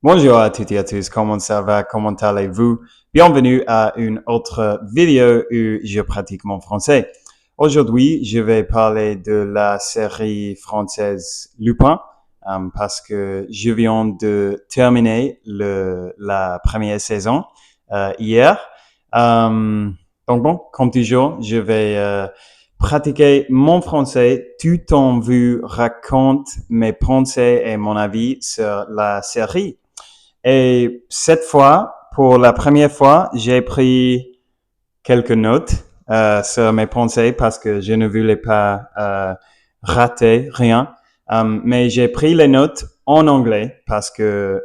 Bonjour à toutes et à tous, comment ça va, comment allez-vous? Bienvenue à une autre vidéo où je pratique mon français. Aujourd'hui, je vais parler de la série française Lupin parce que je viens de terminer la première saison hier. Donc bon, comme toujours, je vais pratiquer mon français tout en vous raconte mes pensées et mon avis sur la série. Et cette fois, pour la première fois, j'ai pris quelques notes sur mes pensées parce que je ne voulais pas rater rien. Mais j'ai pris les notes en anglais parce que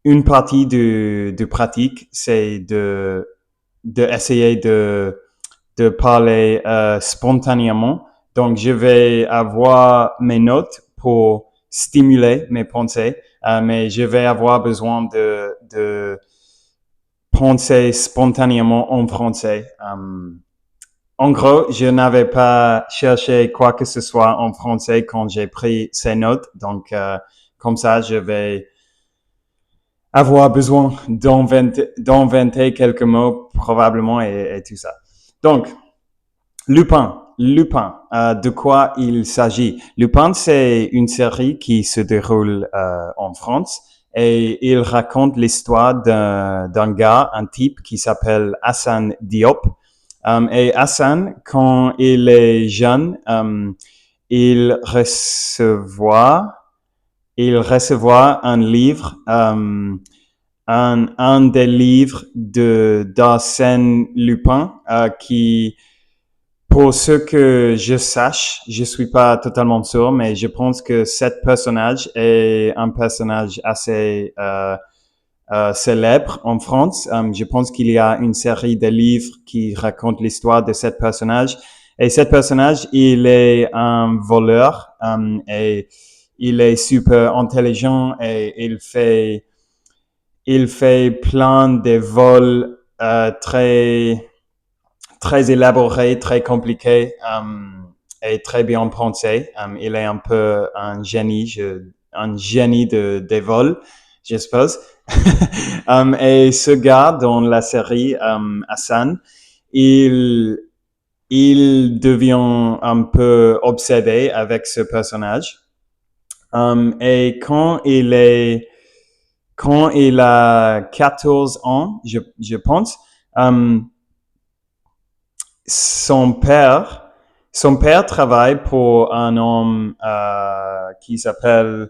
une partie du pratique, c'est de essayer de parler spontanément. Donc, je vais avoir mes notes pour stimuler mes pensées, mais je vais avoir besoin de penser spontanément en français. En gros, je n'avais pas cherché quoi que ce soit en français quand j'ai pris ces notes. Donc, comme ça, je vais avoir besoin d'inventer quelques mots probablement et tout ça. Donc, Lupin, de quoi il s'agit? Lupin, c'est une série qui se déroule en France et il raconte l'histoire d'un gars, un type qui s'appelle Hassan Diop. Et Hassan, quand il est jeune, il recevra, il recevra un livre, un des livres d'Arsène Lupin qui pour ce que je sache, je suis pas totalement sûr, mais je pense que cet personnage est un personnage assez célèbre en France. Je pense qu'il y a une série de livres qui racontent l'histoire de cet personnage. Et cet personnage, il est un voleur et il est super intelligent et il fait plein de vols très élaboré, très compliqué et très bien pensé. Il est un peu un génie des vols, je suppose. Et ce gars dans la série, Hassan, il, il devient un peu obsédé avec ce personnage. Et quand il a 14 ans, je pense, son père, son père travaille pour un homme qui s'appelle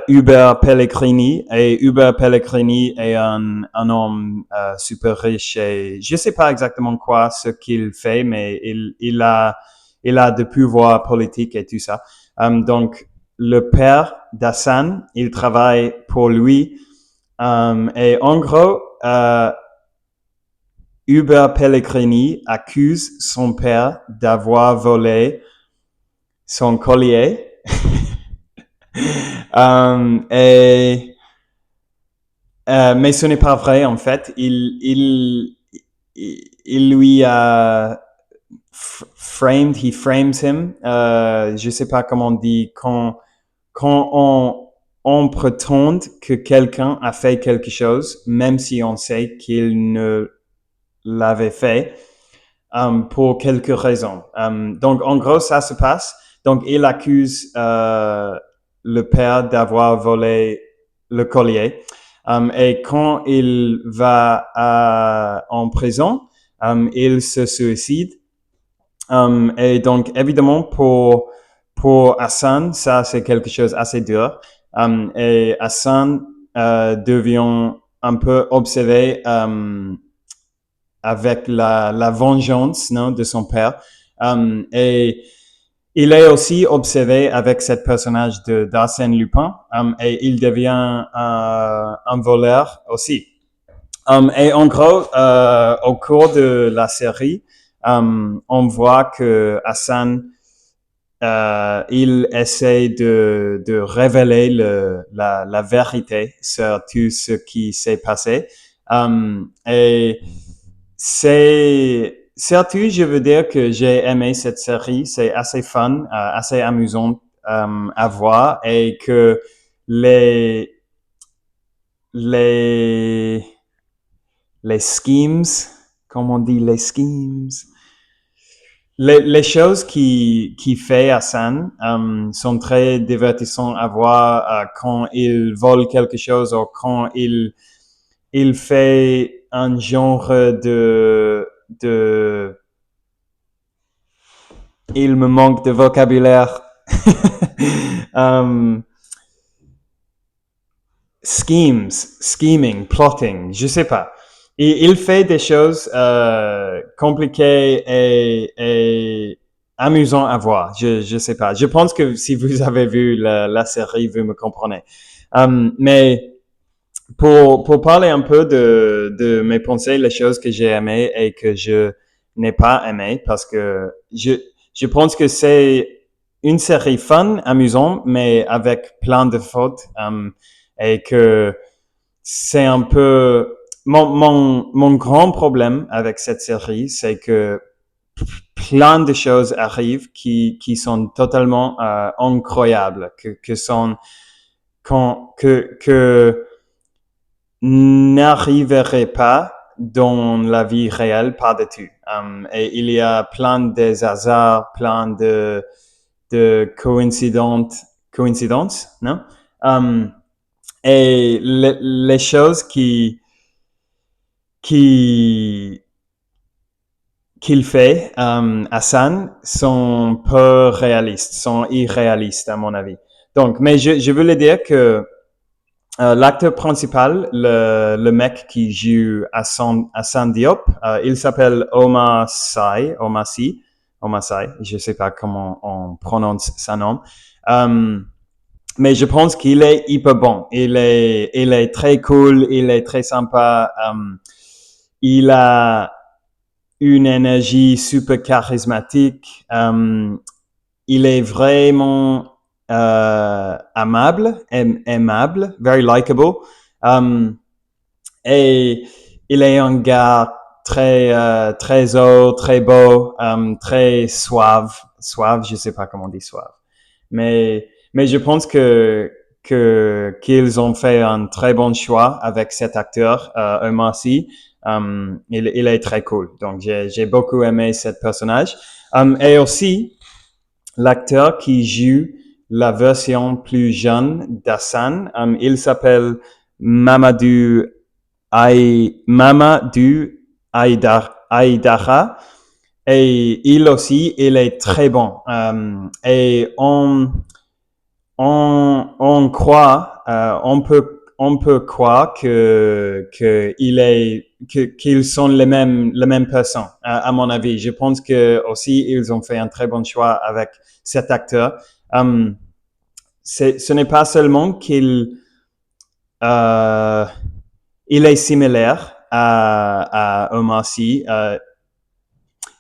Hubert Pellegrini et Hubert Pellegrini est un homme super riche et je sais pas exactement quoi ce qu'il fait, mais il a de pouvoir politique et tout ça. Donc le père d'Hassan, il travaille pour lui et en gros Hubert Pellegrini accuse son père d'avoir volé son collier. Et, mais ce n'est pas vrai, en fait. Il lui a he frames him. Je sais pas comment on dit quand on prétend que quelqu'un a fait quelque chose, même si on sait qu'il ne l'avait fait, pour quelques raisons. Donc, en gros, ça se passe. Donc, il accuse le père d'avoir volé le collier. Et quand il va en prison, il se suicide. Et donc, évidemment, pour Hassan, ça, c'est quelque chose assez dur. Et Hassan devient un peu obsédé avec la vengeance non, de son père. Et il est aussi obsédé avec ce personnage d'Arsène Lupin et il devient un voleur aussi. Et en gros, au cours de la série, on voit que Hassan il essaie de révéler la vérité sur tout ce qui s'est passé. Et c'est surtout, je veux dire que j'ai aimé cette série. C'est assez fun, assez amusant à voir et que les les les schemes, comment on dit les schemes? Les choses qui fait Hassan sont très divertissantes à voir quand il vole quelque chose ou quand il fait un genre de il me manque de vocabulaire. Scheming, plotting, je sais pas. Il fait des choses compliquées et amusantes à voir. Je sais pas. Je pense que si vous avez vu la série, vous me comprenez. Mais pour parler un peu de mes pensées, les choses que j'ai aimées et que je n'ai pas aimées, parce que je pense que c'est une série fun, amusante, mais avec plein de fautes, et que c'est un peu mon grand problème avec cette série, c'est que plein de choses arrivent qui sont totalement incroyables, que sont que n'arriverait pas dans la vie réelle pas du tout. Et il y a plein de hasards, plein de coïncidences, non? Et les choses qui qu'il fait, Hassan, sont peu réalistes, sont irréalistes à mon avis. Donc, mais je voulais dire que l'acteur principal, le mec qui joue Hassan Diop, il s'appelle Omar Sy, je sais pas comment on prononce son nom. Mais je pense qu'il est hyper bon. Il est très cool, il est très sympa. Il a une énergie super charismatique. Il est vraiment aimable, very likable. Et il est un gars très haut, très beau, très suave, je sais pas comment on dit suave. Mais je pense qu'ils ont fait un très bon choix avec cet acteur, Omar Sy. Il est très cool. Donc, j'ai beaucoup aimé ce personnage. Et aussi, l'acteur qui joue la version plus jeune d'Hassan, il s'appelle Mamadou Aïdara. Et il aussi, il est très bon. Et on croit, on peut croire qu'ils sont les mêmes personnes, à mon avis. Je pense que aussi, ils ont fait un très bon choix avec cet acteur. Ce n'est pas seulement qu'il est similaire à Omar Sy,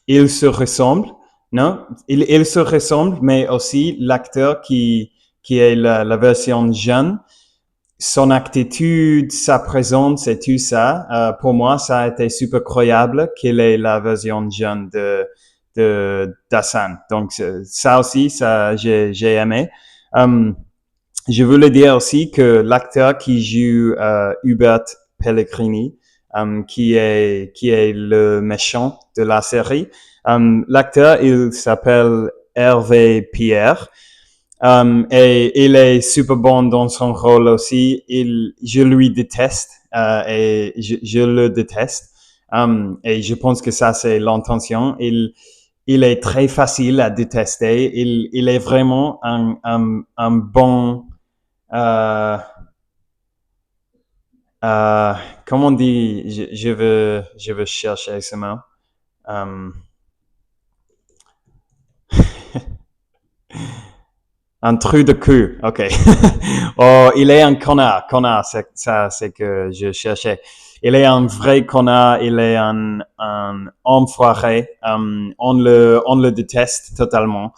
il se ressemble, non? Il se ressemble, mais aussi l'acteur qui est la version jeune, son attitude, sa présence et tout ça, pour moi, ça a été super croyable qu'il est la version jeune d'Hassan. Donc, ça aussi, j'ai aimé. Je voulais dire aussi que l'acteur qui joue Hubert Pellegrini, qui est le méchant de la série, l'acteur, il s'appelle Hervé Pierre. Et il est super bon dans son rôle aussi. Je lui déteste et je le déteste. Et je pense que ça, c'est l'intention. Il est très facile à détester. Il est vraiment un bon... comment on dit? Je veux chercher ce mot. Un trou de cul, ok. Oh, il est un connard, c'est que je cherchais. Il est un vrai connard, il est un enfoiré. On le déteste totalement.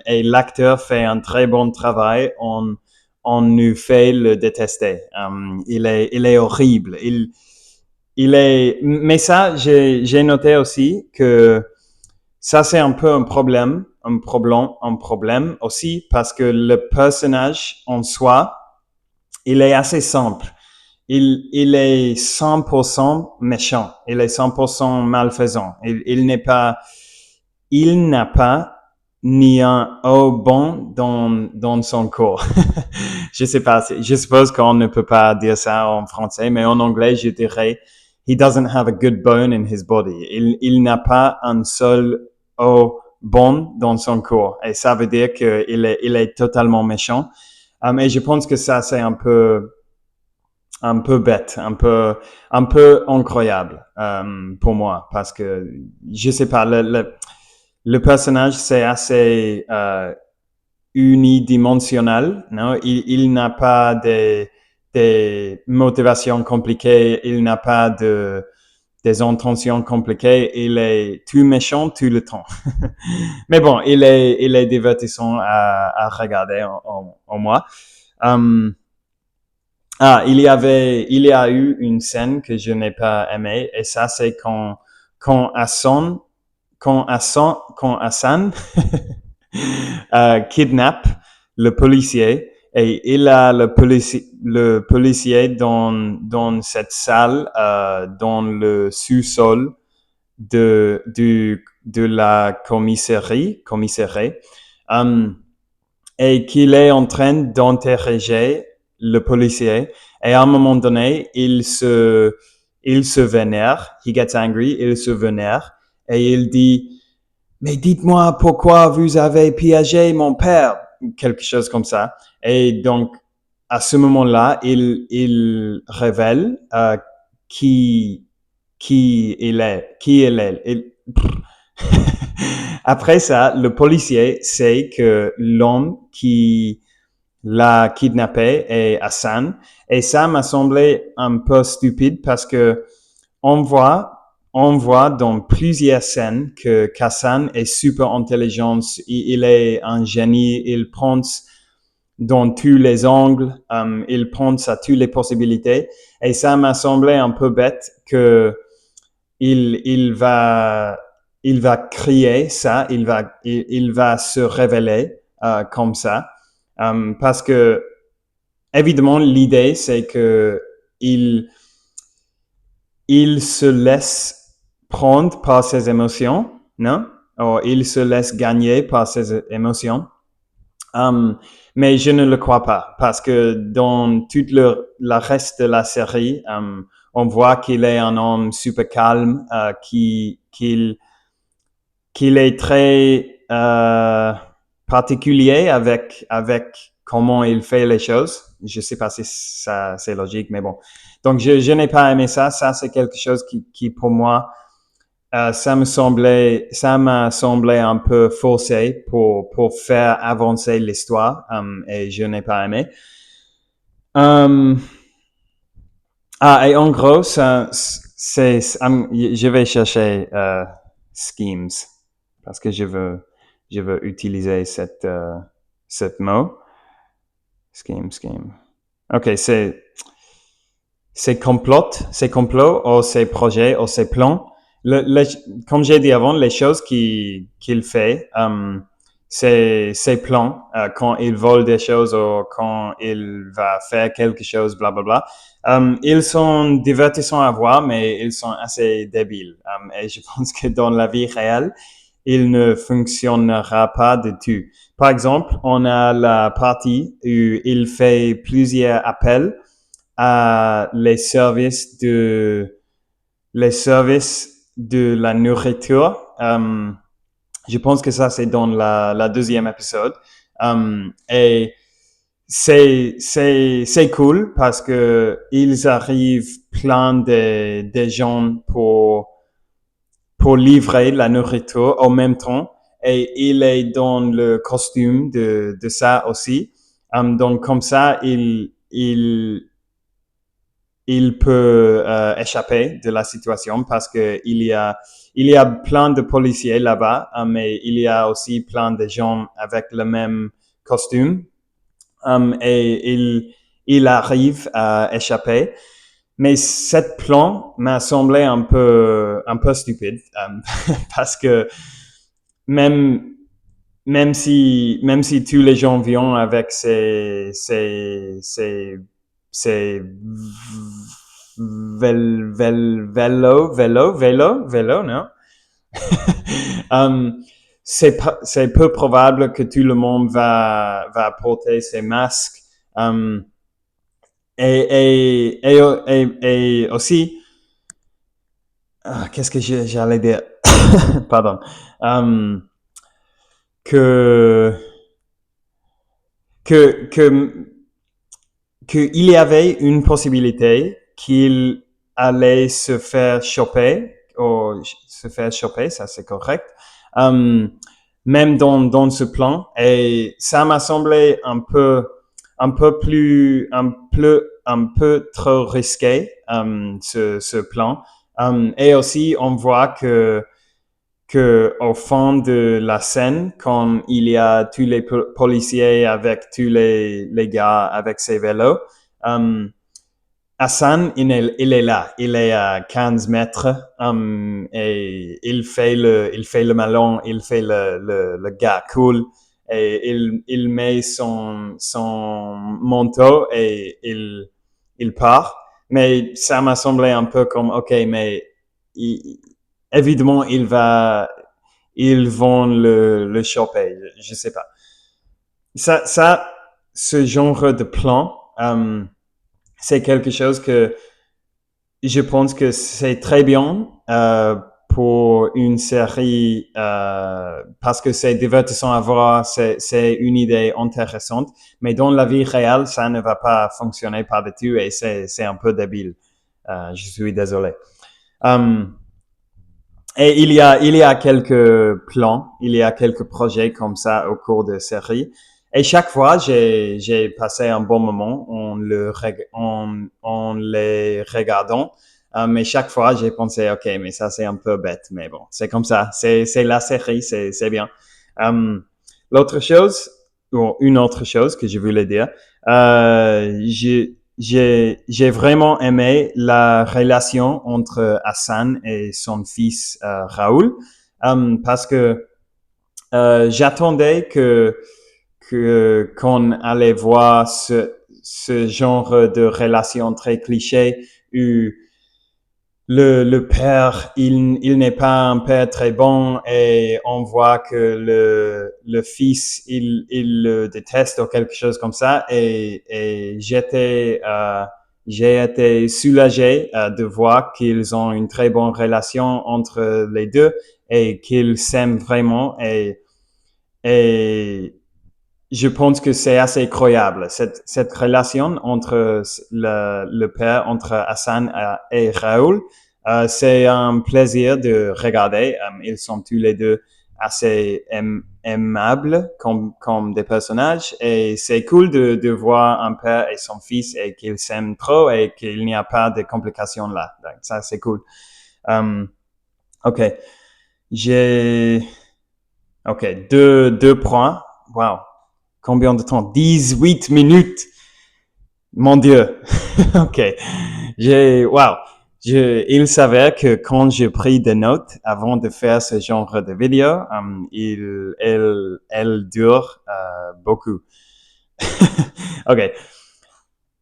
Et l'acteur fait un très bon travail. On nous fait le détester. Il est horrible. Mais ça, j'ai noté aussi que ça, c'est un peu un problème aussi parce que le personnage en soi, il est assez simple. Il est 100% méchant. Il est 100% malfaisant. Il n'a pas ni un O bon dans son corps. Je sais pas, je suppose qu'on ne peut pas dire ça en français, mais en anglais, je dirais, he doesn't have a good bone in his body. Il n'a pas un seul O bon dans son corps. Et ça veut dire il est totalement méchant. Et je pense que ça, c'est un peu bête, un peu incroyable pour moi, parce que je sais pas, le personnage c'est assez unidimensionnel, non? Il n'a pas des motivations compliquées, il n'a pas des intentions compliquées, il est tout méchant tout le temps. Mais bon, il est divertissant à regarder en moi. Um, il y a eu une scène que je n'ai pas aimée, et ça, c'est quand Hassan kidnappe le policier, et il a le policier dans cette salle, dans le sous-sol de la commissariat, et qu'il est en train d'interroger le policier. Et à un moment donné, il se vénère, he gets angry, il se vénère, et il dit, mais dites-moi pourquoi vous avez piégé mon père, quelque chose comme ça. Et donc, à ce moment-là, il révèle qui il est, qui il est. Après ça, le policier sait que l'homme qui l'a kidnappé est Hassan. Et ça m'a semblé un peu stupide parce que on voit dans plusieurs scènes que Hassan est super intelligent, il est un génie, il pense dans tous les angles, il pense à toutes les possibilités. Et ça m'a semblé un peu bête que il va crier ça, il va se révéler comme ça, parce que évidemment l'idée c'est que il se laisse prendre par ses émotions, non? Ou il se laisse gagner par ses émotions. Mais je ne le crois pas, parce que dans tout le reste de la série, on voit qu'il est un homme super calme, qu'il est très particulier avec comment il fait les choses. Je sais pas si ça c'est logique, mais bon. Donc je n'ai pas aimé ça. Ça c'est quelque chose qui pour moi ça m'a semblé un peu forcé pour faire avancer l'histoire, et je n'ai pas aimé. Et en gros, je vais chercher schemes parce que je veux utiliser cette mot. Scheme. Ok, c'est complot, ou c'est projet, ou c'est plan. Comme j'ai dit avant, les choses qu'il fait, c'est plan, quand il vole des choses ou quand il va faire quelque chose, blablabla. Ils sont divertissants à voir, mais ils sont assez débiles. Et je pense que dans la vie réelle, il ne fonctionnera pas du tout. Par exemple, on a la partie où il fait plusieurs appels à les services de la nourriture. Je pense que ça, c'est dans la deuxième épisode. Et c'est cool parce que ils arrivent plein de gens pour livrer la nourriture en même temps. Et il est dans le costume de ça aussi. Donc, comme ça, il peut échapper de la situation parce que il y a plein de policiers là-bas, mais il y a aussi plein de gens avec le même costume, et il arrive à échapper. Mais cette plan m'a semblé un peu stupide, parce que même même si tous les gens viennent avec ces c'est vélo, non? um, c'est peu probable que tout le monde va porter ses masques. Um, et aussi, qu'est-ce que j'allais dire? Pardon. Um, que, que, que, qu'il y avait une possibilité qu'il allait se faire choper, ou se faire choper, ça c'est correct, même dans ce plan. Et ça m'a semblé un peu trop risqué, ce plan. Et aussi, on voit que au fond de la scène, quand il y a tous les policiers avec tous les gars avec ses vélos, Hassan, il est là. Il est à 15 mètres et il fait le malin, il fait le gars cool et il met son manteau et il part. Mais ça m'a semblé un peu comme, OK, mais évidemment, ils vont le choper. Je sais pas. Ce genre de plan, c'est quelque chose que je pense que c'est très bien pour une série parce que c'est divertissant à voir, c'est une idée intéressante, mais dans la vie réelle, ça ne va pas fonctionner par dessus et c'est un peu débile. Je suis désolé. Et il y a quelques plans, il y a quelques projets comme ça au cours de série. Et chaque fois, j'ai passé un bon moment en les regardant. Mais chaque fois, j'ai pensé, OK, mais ça, c'est un peu bête. Mais bon, c'est comme ça. C'est la série, c'est bien. L'autre chose, ou une autre chose que je voulais dire, j'ai vraiment aimé la relation entre Hassan et son fils Raoul parce que j'attendais qu'on allait voir ce genre de relation très cliché où le père, il n'est pas un père très bon et on voit que le fils, il le déteste ou quelque chose comme ça. Et j'ai été soulagé de voir qu'ils ont une très bonne relation entre les deux et qu'ils s'aiment vraiment. Et je pense que c'est assez incroyable, cette relation entre le père, entre Hassan et Raoul. C'est un plaisir de regarder. Ils sont tous les deux assez aimables comme des personnages et c'est cool de voir un père et son fils et qu'ils s'aiment trop et qu'il n'y a pas de complications là. Donc, ça, c'est cool. OK. OK, deux points. Wow. Combien de temps? 18 minutes. Mon Dieu. OK. Wow. Il s'avère que quand j'ai pris des notes avant de faire ce genre de vidéo, elle dure beaucoup. OK.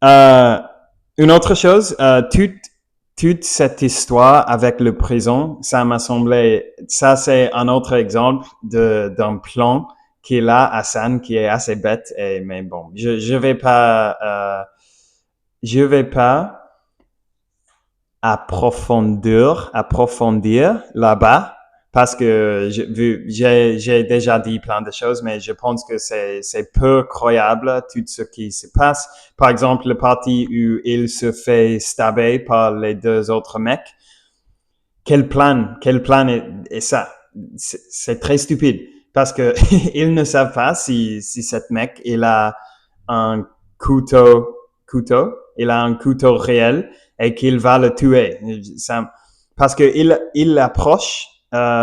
Une autre chose, toute cette histoire avec le prison, ça m'a semblé, ça c'est un autre exemple d'un plan qu'il a Hassan qui est assez bête mais bon, je vais pas approfondir là-bas parce que j'ai déjà dit plein de choses, mais je pense que c'est peu croyable tout ce qui se passe. Par exemple, le parti où il se fait stabber par les deux autres mecs. Quel plan est ça? C'est très stupide parce que ils ne savent pas si cette mec il a un il a un couteau réel et qu'il va le tuer. Parce que il approche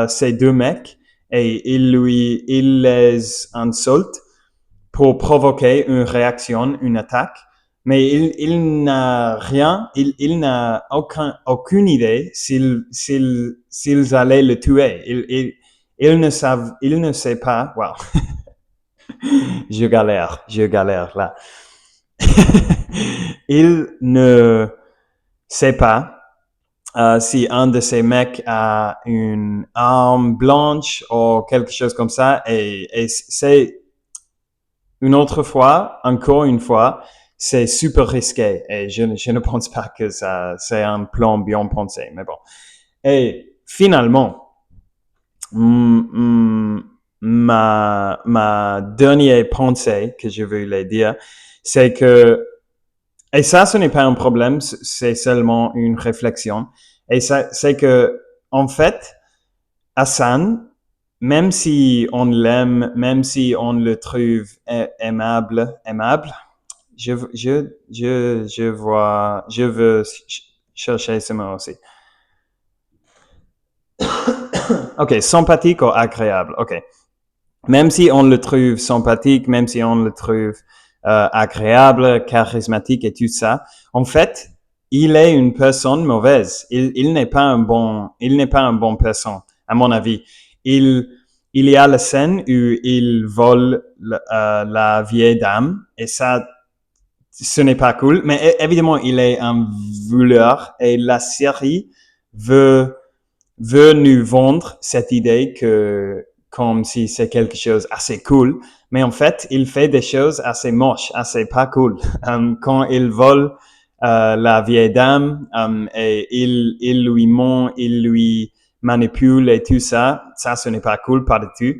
ces deux mecs et il les insulte pour provoquer une réaction, une attaque. Mais il n'a rien, il n'a aucune idée s'ils allaient le tuer. Il ne sait pas. Wow. Je galère là. il ne sait pas si un de ces mecs a une arme blanche ou quelque chose comme ça, et c'est une autre fois, encore une fois, c'est super risqué, et je ne pense pas que ça, c'est un plan bien pensé, mais bon. Et finalement, ma dernière pensée que je voulais dire, c'est que, et ça, ce n'est pas un problème, c'est seulement une réflexion. Et ça, c'est que, en fait, Hassan, même si on l'aime, même si on le trouve aimable, je veux chercher ce mot aussi. Ok, sympathique ou agréable, ok. Même si on le trouve sympathique, même si on le trouve agréable, charismatique et tout ça, en fait, il est une personne mauvaise. Il n'est pas un bon personne, à mon avis. Il y a la scène où il vole la vieille dame, et ça, ce n'est pas cool. Mais évidemment, il est un voleur, et la série veut nous vendre cette idée que comme si c'est quelque chose assez cool, mais en fait, il fait des choses assez moches, assez pas cool. Quand il vole la vieille dame, et il lui ment, il lui manipule et tout ça, ce n'est pas cool, pas du tout.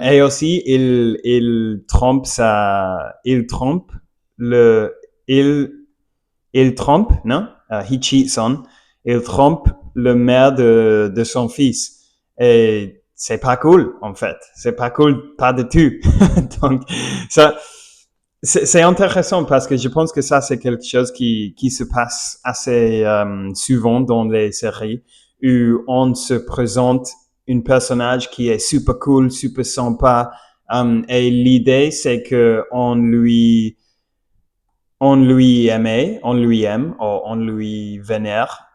Et aussi, il trompe le, il, il trompe, non? He cheats on. Il trompe le mère de son fils. Et c'est pas cool, en fait. C'est pas cool, pas du tout. Donc, ça, c'est intéressant parce que je pense que ça, c'est quelque chose qui se passe assez souvent dans les séries où on se présente un personnage qui est super cool, super sympa, et l'idée, c'est que on lui aime, ou on lui vénère,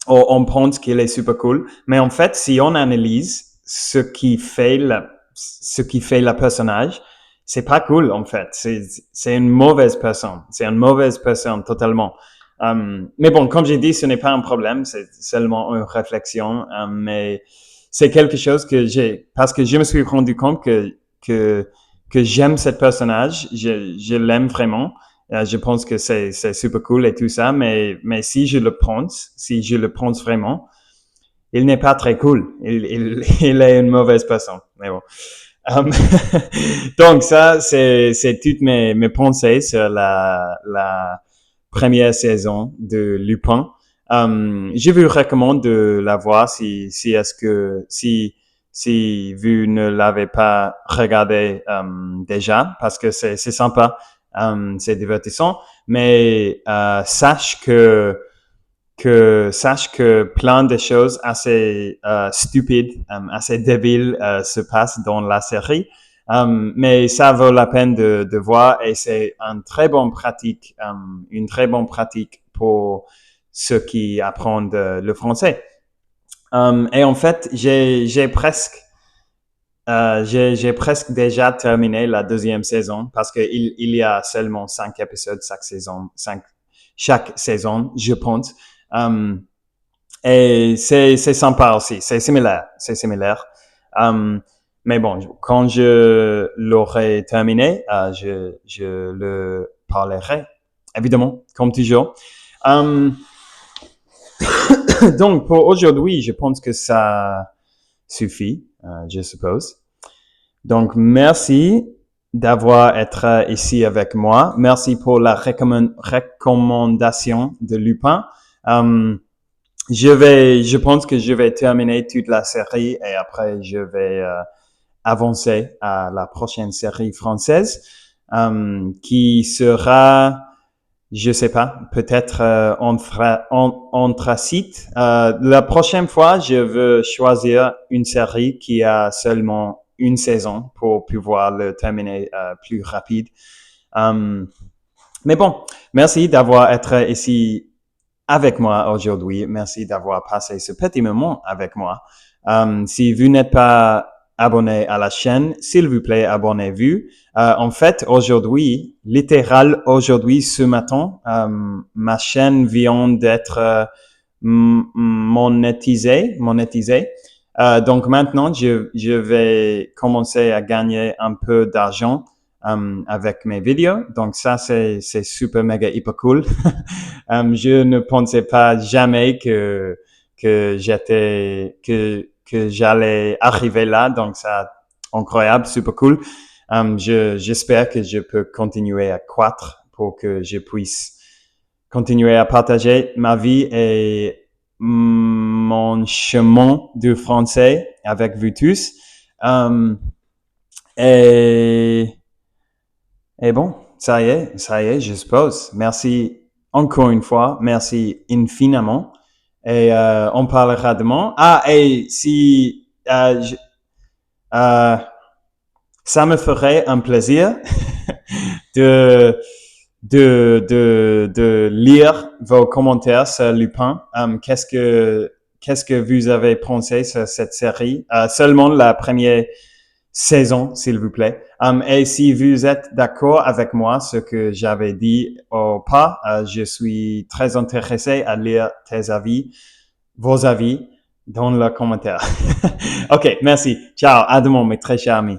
ou on pense qu'il est super cool. Mais en fait, si on analyse ce qui fait le personnage, c'est pas cool, en fait. C'est une mauvaise personne. C'est une mauvaise personne, totalement. Mais bon, comme j'ai dit, ce n'est pas un problème. C'est seulement une réflexion. Mais c'est quelque chose parce que je me suis rendu compte que j'aime ce personnage. Je l'aime vraiment. Je pense que c'est super cool et tout ça, mais si je le pense vraiment, il n'est pas très cool. Il est une mauvaise personne. Mais bon. Donc ça, c'est toutes mes pensées sur la première saison de Lupin. Je vous recommande de la voir si vous ne l'avez pas regardé déjà, parce que c'est sympa, c'est divertissant, mais sache que plein de choses assez stupides, assez débiles se passent dans la série. Mais ça vaut la peine de voir, et c'est une très bonne pratique pour ceux qui apprennent le français. Et en fait, j'ai presque déjà terminé la deuxième saison, parce que il y a seulement 5 épisodes chaque saison, je pense. Et c'est sympa aussi, c'est similaire. Mais bon, quand je l'aurai terminé, je le parlerai, évidemment, comme toujours. Donc, pour aujourd'hui, je pense que ça suffit, je suppose. Donc, merci d'avoir été ici avec moi. Merci pour la recommandation de Lupin. Je pense que je vais terminer toute la série, et après je vais avancer à la prochaine série française, qui sera, je sais pas, peut-être Anthracite. La prochaine fois, je veux choisir une série qui a seulement une saison pour pouvoir le terminer plus rapide. Mais bon, merci d'avoir été ici avec moi aujourd'hui. Merci d'avoir passé ce petit moment avec moi. Si vous n'êtes pas abonné à la chaîne, s'il vous plaît, abonnez-vous. En fait, aujourd'hui, littéral aujourd'hui, ce matin, ma chaîne vient d'être monétisée. Donc maintenant, je vais commencer à gagner un peu d'argent avec mes vidéos. Donc ça, c'est super méga hyper cool. Je ne pensais pas jamais que j'allais arriver là. Donc ça, incroyable, super cool. J'espère que je peux continuer à croître pour que je puisse continuer à partager ma vie et mon chemin du français avec vous tous. Et bon, ça y est, je suppose. Merci encore une fois, merci infiniment. Et on parlera demain. Ah, et si ça me ferait un plaisir de lire vos commentaires sur Lupin. Qu'est-ce que vous avez pensé sur cette série? Seulement la première saison, s'il vous plaît. Et si vous êtes d'accord avec moi, ce que j'avais dit ou pas, je suis très intéressé à lire vos avis dans les commentaires. OK, merci. Ciao, à demain, mes très chers amis.